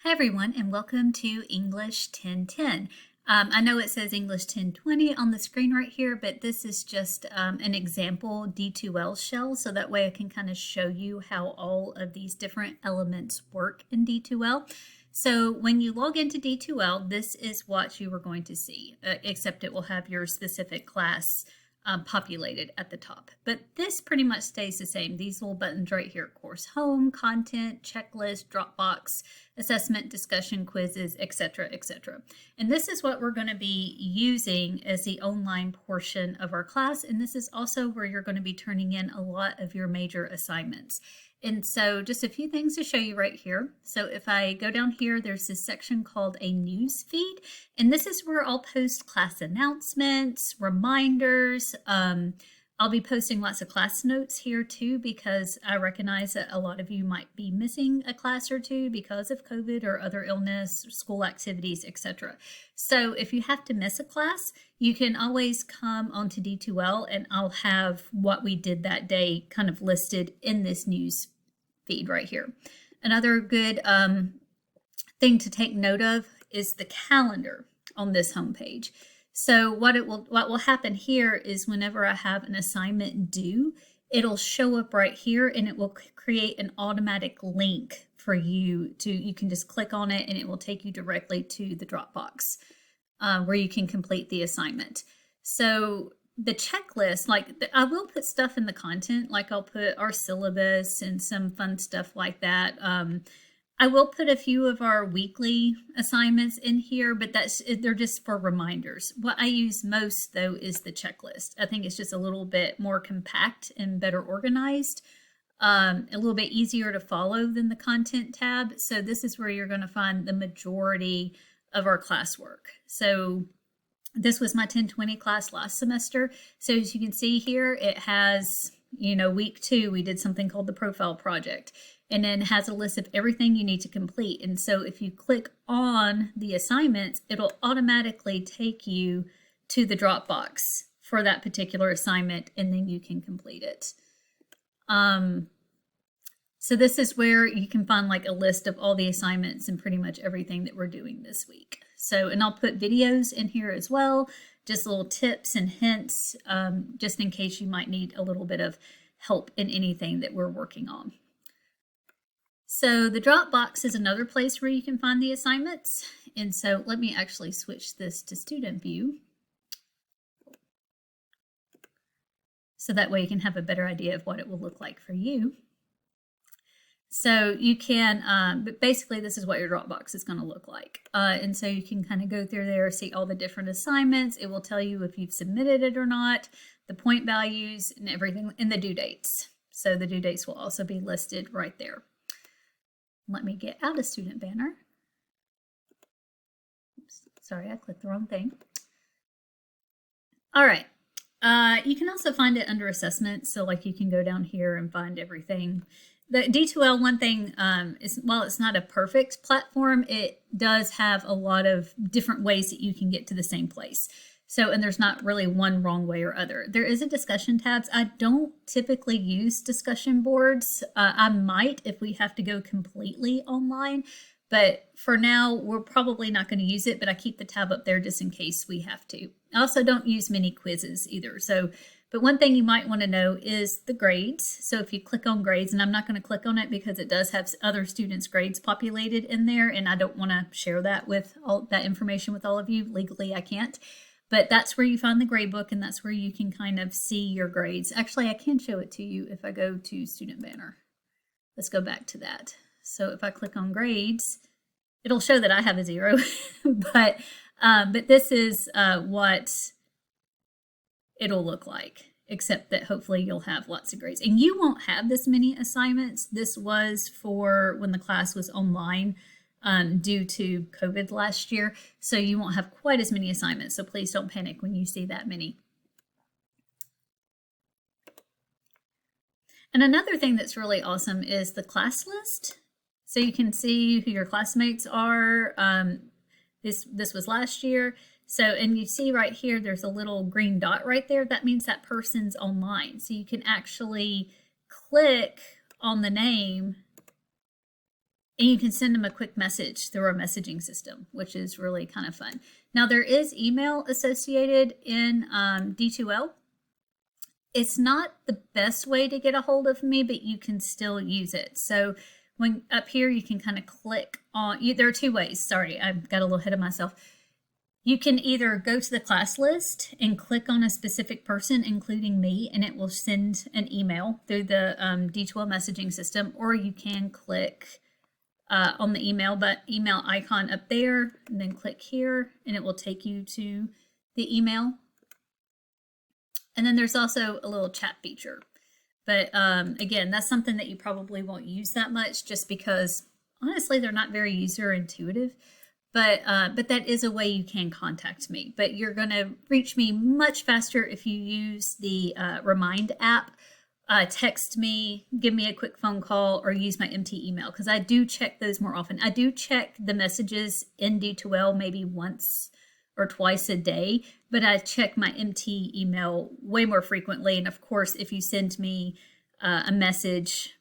Hi everyone, and welcome to English 1010. I know it says English 1020 on the screen right here, but this is just an example D2L shell, so that way I can kind of show you how all of these different elements work in D2L. So when you log into D2L, this is what you are going to see, except it will have your specific class populated at the top. But this pretty much stays the same. These little buttons right here, course home, content, checklist, Dropbox, assessment, discussion, quizzes, etc., etc. And this is what we're going to be using as the online portion of our class. And this is also where you're going to be turning in a lot of your major assignments. And so just a few things to show you right here. So if I go down here, there's this section called a news feed. And this is where I'll post class announcements, reminders. I'll be posting lots of class notes here too, because I recognize that a lot of you might be missing a class or two because of COVID or other illness, school activities, etc. So if you have to miss a class, you can always come onto D2L and I'll have what we did that day kind of listed in this news feed right here. Another good thing to take note of is the calendar on this homepage. So what will happen here is whenever I have an assignment due, it'll show up right here and it will create an automatic link for you can just click on it and it will take you directly to the Dropbox where you can complete the assignment. So the checklist, I will put stuff in the content, like I'll put our syllabus and some fun stuff like that. I will put a few of our weekly assignments in here, but they're just for reminders. What I use most, though, is the checklist. I think it's just a little bit more compact and better organized, a little bit easier to follow than the content tab. So this is where you're going to find the majority of our classwork. So this was my 1020 class last semester. So as you can see here, it has, week 2, we did something called the profile project. And then has a list of everything you need to complete. And so if you click on the assignments, it'll automatically take you to the Dropbox for that particular assignment, and then you can complete it. So this is where you can find like a list of all the assignments and pretty much everything that we're doing this week. So, and I'll put videos in here as well, just little tips and hints, just in case you might need a little bit of help in anything that we're working on. So the Dropbox is another place where you can find the assignments. And so let me actually switch this to student view. So that way you can have a better idea of what it will look like for you. So you can, but basically this is what your Dropbox is going to look like. And so you can kind of go through there, see all the different assignments. It will tell you if you've submitted it or not, the point values and everything, and the due dates. So the due dates will also be listed right there. Let me get out of student banner. Oops, sorry, I clicked the wrong thing. All right. You can also find it under assessment. So like you can go down here and find everything. The D2L, one thing is, while it's not a perfect platform, it does have a lot of different ways that you can get to the same place. So, and there's not really one wrong way or other. There is a discussion tabs. I don't typically use discussion boards. I might if we have to go completely online, but for now, we're probably not going to use it, but I keep the tab up there just in case we have to. I also don't use many quizzes either. So, but one thing you might want to know is the grades. So if you click on grades, and I'm not going to click on it because it does have other students' grades populated in there, and I don't want to share that with all that information with all of you. Legally, I can't. But that's where you find the grade book, and that's where you can kind of see your grades. Actually, I can show it to you if I go to student banner. Let's go back to that. So if I click on grades, it'll show that I have a 0, but this is what it'll look like, except that hopefully you'll have lots of grades. And you won't have this many assignments. This was for when the class was online. Due to COVID last year. So you won't have quite as many assignments. So please don't panic when you see that many. And another thing that's really awesome is the class list. So you can see who your classmates are. This was last year. So, and you see right here, there's a little green dot right there. That means that person's online. So you can actually click on the name and you can send them a quick message through our messaging system, which is really kind of fun. Now, there is email associated in D2L. It's not the best way to get a hold of me, but you can still use it. So when up here, you can kind of click on, there are two ways. Sorry, I got a little ahead of myself. You can either go to the class list and click on a specific person, including me, and it will send an email through the D2L messaging system, or you can click on the email icon up there, and then click here, and it will take you to the email. And then there's also a little chat feature. But again, that's something that you probably won't use that much just because, honestly, they're not very user intuitive. But that is a way you can contact me. But you're going to reach me much faster if you use the Remind app. Text me, give me a quick phone call, or use my MT email, because I do check those more often. I do check the messages in D2L maybe once or twice a day, but I check my MT email way more frequently. And of course, if you send me a message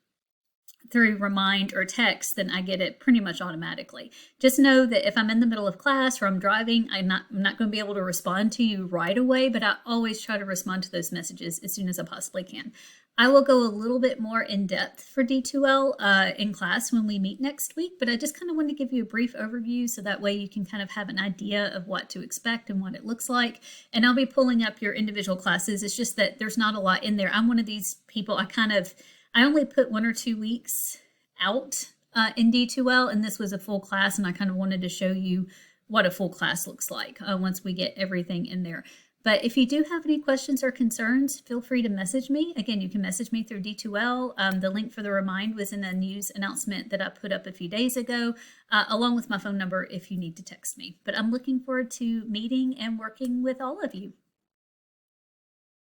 through Remind or text, then I get it pretty much automatically. Just know that if I'm in the middle of class or I'm driving, I'm not going to be able to respond to you right away, but I always try to respond to those messages as soon as I possibly can. I will go a little bit more in depth for D2L in class when we meet next week, but I just kind of want to give you a brief overview so that way you can kind of have an idea of what to expect and what it looks like. And I'll be pulling up your individual classes. It's just that there's not a lot in there. I'm one of these people, I only put 1 or 2 weeks out in D2L, and this was a full class, and I kind of wanted to show you what a full class looks like once we get everything in there. But if you do have any questions or concerns, feel free to message me. Again, you can message me through D2L. The link for the Remind was in a news announcement that I put up a few days ago, along with my phone number if you need to text me. But I'm looking forward to meeting and working with all of you.